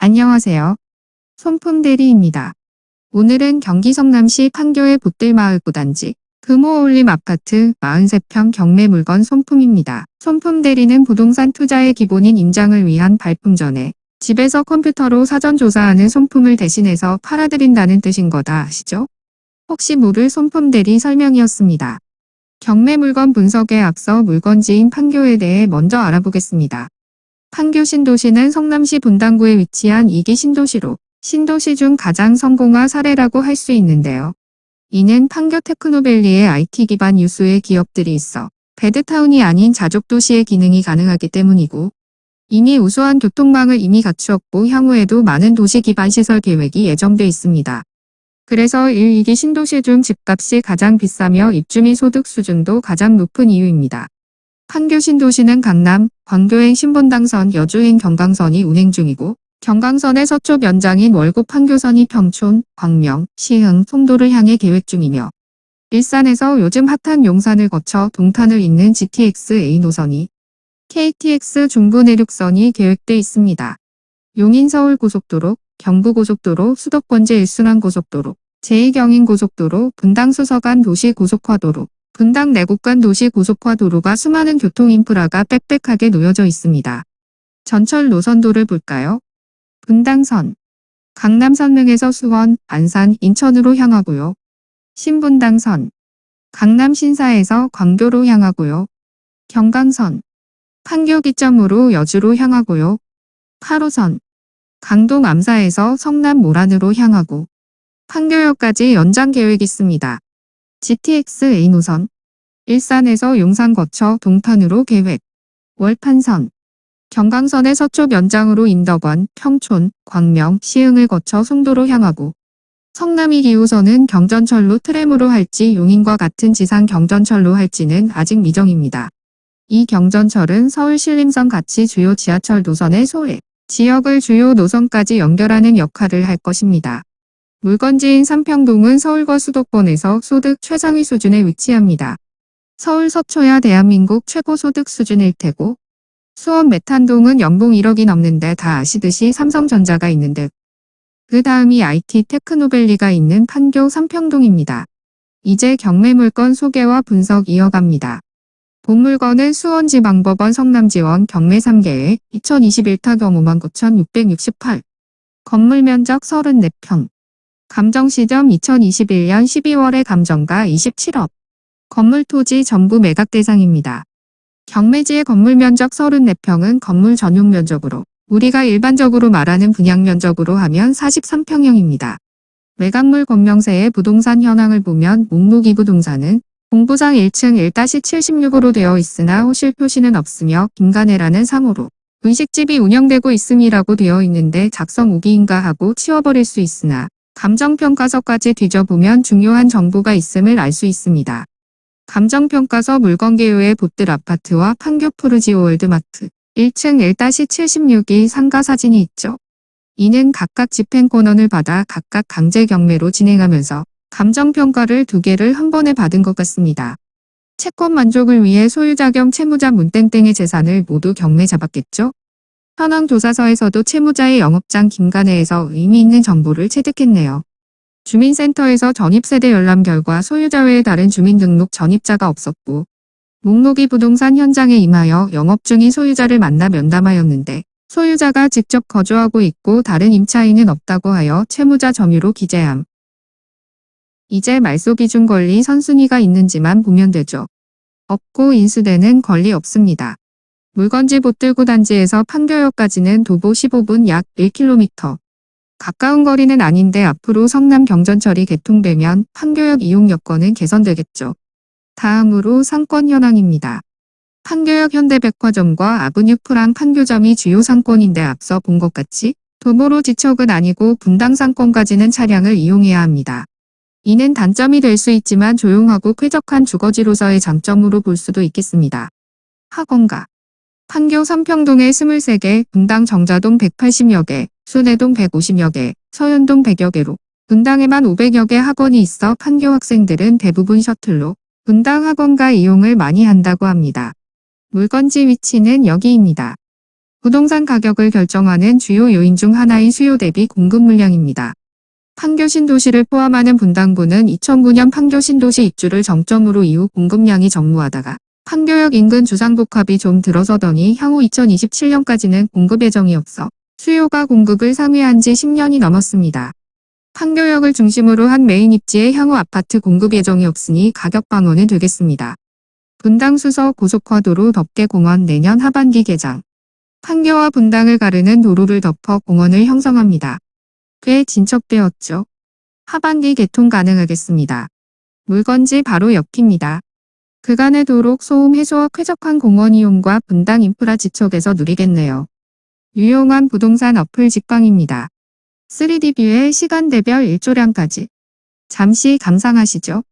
안녕하세요. 손품대리입니다. 오늘은 경기 성남시 판교의 봇들마을 9단지 금호올림 아파트 43평 경매 물건 손품입니다. 손품대리는 부동산 투자의 기본인 임장을 위한 발품 전에 집에서 컴퓨터로 사전 조사하는 손품을 대신해서 팔아드린다는 뜻인 거다 아시죠? 혹시 모를 손품대리 설명이었습니다. 경매 물건 분석에 앞서 물건지인 판교에 대해 먼저 알아보겠습니다. 판교 신도시는 성남시 분당구에 위치한 2기 신도시로 신도시 중 가장 성공한 사례라고 할 수 있는데요. 이는 판교 테크노밸리에 IT 기반 유수의 기업들이 있어 베드타운이 아닌 자족도시의 기능이 가능하기 때문이고, 이미 우수한 교통망을 이미 갖추었고 향후에도 많은 도시 기반 시설 계획이 예정돼 있습니다. 그래서 1, 2기 신도시 중 집값이 가장 비싸며 입주민 소득 수준도 가장 높은 이유입니다. 판교 신도시는 강남, 광교행 신분당선, 여주행 경강선이 운행 중이고, 경강선의 서쪽 연장인 월곡 판교선이 평촌, 광명, 시흥, 송도를 향해 계획 중이며, 일산에서 요즘 핫한 용산을 거쳐 동탄을 잇는 GTX-A 노선이 KTX 중부내륙선이 계획돼 있습니다. 용인-서울고속도로, 경부고속도로, 수도권제 1순환고속도로, 제2경인고속도로, 분당수서간 도시고속화도로, 분당 내곡간 도시고속화도로가 수많은 교통인프라가 빽빽하게 놓여져 있습니다. 전철 노선도를 볼까요? 분당선, 강남선릉에서 수원, 안산, 인천으로 향하고요. 신분당선, 강남 신사에서 광교로 향하고요. 경강선, 판교 기점으로 여주로 향하고요. 8호선, 강동 암사에서 성남 모란으로 향하고 판교역까지 연장 계획 있습니다. GTX-A 노선, 일산에서 용산 거쳐 동탄으로 계획. 월판선, 경강선의 서쪽 연장으로 인덕원, 평촌, 광명, 시흥을 거쳐 송도로 향하고, 성남 2기호선은 경전철로 트램으로 할지 용인과 같은 지상 경전철로 할지는 아직 미정입니다. 이 경전철은 서울 신림선 같이 주요 지하철 노선의 소외 지역을 주요 노선까지 연결하는 역할을 할 것입니다. 물건지인 삼평동은 서울과 수도권에서 소득 최상위 수준에 위치합니다. 서울 서초야 대한민국 최고 소득 수준일 테고, 수원 메탄동은 연봉 1억이 넘는데 다 아시듯이 삼성전자가 있는데, 그 다음이 IT 테크노밸리가 있는 판교 삼평동입니다. 이제 경매 물건 소개와 분석 이어갑니다. 본 물건은 수원지방법원 성남지원 경매 3개에 2021타 경 59,668. 건물 면적 34평. 감정 시점 2021년 12월에 감정가 27억. 건물 토지 전부 매각 대상입니다. 경매지의 건물 면적 34평은 건물 전용 면적으로 우리가 일반적으로 말하는 분양 면적으로 하면 43평형입니다. 매각물 권명세의 부동산 현황을 보면 목록 이 부동산은 공부상 1층 1-76으로 되어 있으나 호실 표시는 없으며 김간혜라는 상호로 분식집이 운영되고 있음이라고 되어 있는데 작성 우기인가 하고 치워버릴 수 있으나 감정평가서까지 뒤져보면 중요한 정보가 있음을 알 수 있습니다. 감정평가서 물건 개요의 봇들 아파트와 판교 푸르지오 월드마트 1층 1-76이 상가 사진이 있죠. 이는 각각 집행권원을 받아 각각 강제 경매로 진행하면서 감정평가를 2개를 한 번에 받은 것 같습니다. 채권 만족을 위해 소유자 겸 채무자 문땡땡의 재산을 모두 경매 잡았겠죠? 현황 조사서에서도 채무자의 영업장 김간혜에서 의미 있는 정보를 체득했네요. 주민센터에서 전입세대 열람 결과 소유자 외에 다른 주민등록 전입자가 없었고, 목록이 부동산 현장에 임하여 영업 중인 소유자를 만나 면담하였는데, 소유자가 직접 거주하고 있고 다른 임차인은 없다고 하여 채무자 점유로 기재함. 이제 말소기준 권리 선순위가 있는지만 보면 되죠. 없고 인수되는 권리 없습니다. 물건지 봇들 9단지에서 판교역까지는 도보 15분 약 1km. 가까운 거리는 아닌데 앞으로 성남 경전철이 개통되면 판교역 이용 여건은 개선되겠죠. 다음으로 상권 현황입니다. 판교역 현대백화점과 아브뉴 프랑 판교점이 주요 상권인데 앞서 본 것 같이 도보로 지척은 아니고 분당 상권까지는 차량을 이용해야 합니다. 이는 단점이 될 수 있지만 조용하고 쾌적한 주거지로서의 장점으로 볼 수도 있겠습니다. 학원가. 판교 삼평동에 23개, 분당 정자동 180여 개, 순회동 150여 개, 서현동 100여 개로 분당에만 500여 개 학원이 있어 판교 학생들은 대부분 셔틀로 분당 학원가 이용을 많이 한다고 합니다. 물건지 위치는 여기입니다. 부동산 가격을 결정하는 주요 요인 중 하나인 수요 대비 공급 물량입니다. 판교 신도시를 포함하는 분당구는 2009년 판교 신도시 입주를 정점으로 이후 공급량이 전무하다가 판교역 인근 주상복합이 좀 들어서더니 향후 2027년까지는 공급 예정이 없어 수요가 공급을 상회한 지 10년이 넘었습니다. 판교역을 중심으로 한 메인 입지에 향후 아파트 공급 예정이 없으니 가격 방어는 되겠습니다. 분당 수서 고속화도로 덮개공원 내년 하반기 개장. 판교와 분당을 가르는 도로를 덮어 공원을 형성합니다. 꽤 진척되었죠. 하반기 개통 가능하겠습니다. 물건지 바로 옆입니다. 그간의 도로 소음 해소와 쾌적한 공원 이용과 분당 인프라 지척에서 누리겠네요. 유용한 부동산 어플 직방입니다. 3D 뷰에 시간대별 일조량까지. 잠시 감상하시죠.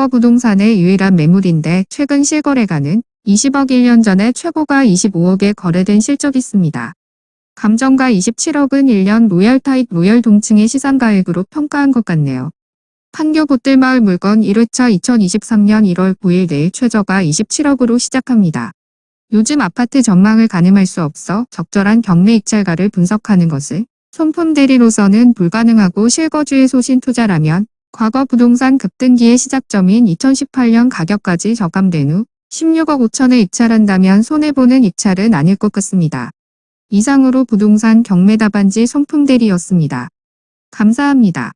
네이버 부동산의 유일한 매물인데 최근 실거래가는 20억 1년 전에 최고가 25억에 거래된 실적이 있습니다. 감정가 27억은 1년 로얄타입 로얄 동층의 시상가액으로 평가한 것 같네요. 판교 보뜰마을 물건 1회차 2023년 1월 9일 내일 최저가 27억으로 시작합니다. 요즘 아파트 전망을 가늠할 수 없어 적절한 경매 입찰가를 분석하는 것을 손품 대리로서는 불가능하고 실거주의 소신 투자라면 과거 부동산 급등기의 시작점인 2018년 가격까지 저감된 후 16억 5천에 입찰한다면 손해보는 입찰은 아닐 것 같습니다. 이상으로 부동산 경매 답안지 손품 대리였습니다. 감사합니다.